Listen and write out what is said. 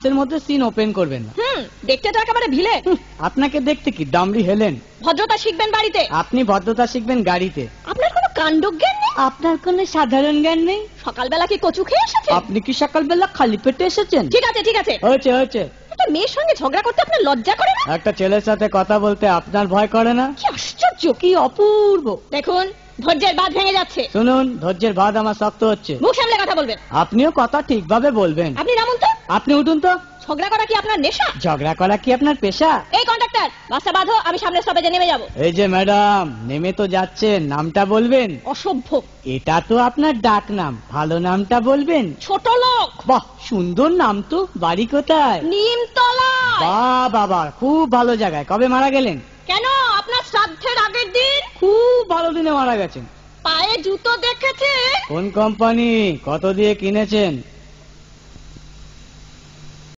এর মধ্যে scene open করবেন না। দেখতে তো একেবারে ভিলে। আপনাকে দেখতে কি দামড়ি হেলেন। ভদ্রতা শিখবেন বাড়িতে। আপনি ভদ্রতা শিখবেন গাড়িতে। আপনার কোনো কাণ্ডজ্ঞান নেই। আপনার কোনো সাধারণ জ্ঞান নেই। সকালবেলা কি কচু খেয়ে এসেছেন? আপনি কি সকালবেলা খালি পেটে এসেছেন? ঠিক আছে ঠিক আছে, হয়েছে হয়েছে। একটা মেয়ের সঙ্গে ঝগড়া করতে আপনার লজ্জা করে না? একটা ছেলের সাথে কথা বলতে আপনার ভয় করে না? কি আশ্চর্য, কি অপূর্ব। দেখুন ধৈর্যের বাঁধ ভেঙে যাচ্ছে। শুনুন, ধৈর্যের বাঁধ আমার শক্ত হচ্ছে। মুখ সামলে কথা বলবেন। আপনিও কথা ঠিকভাবে বলবেন। আপনি নামুন তো। আপনি উঠুন তো। ঝগড়া করা কি আপনার নেশা? ঝগড়া করা কি আপনার পেশা? এই কন্ডাক্টর, বাসটা বাঁধো, আমি সামনে স্টপেজে নেমে যাব। এই যে ম্যাডাম, নেমে তো যাচ্ছেন, নামটা বলবেন। অসভ্য। এটা তো আপনার ডাক নাম, ভালো নামটা বলবেন। ছোট লোক। বাহ, সুন্দর নাম তো। বাড়ি কোথায়? নিমতলা। বাহ বাবা, খুব ভালো জায়গায়। কবে মারা গেলেন? কেন, আপনার শ্রাদ্ধের আগের দিন। খুব ভালো দিনে মারা গেছেন। পায়ে জুতো দেখেছে? কোন কোম্পানি? কত দিয়ে কিনেছেন?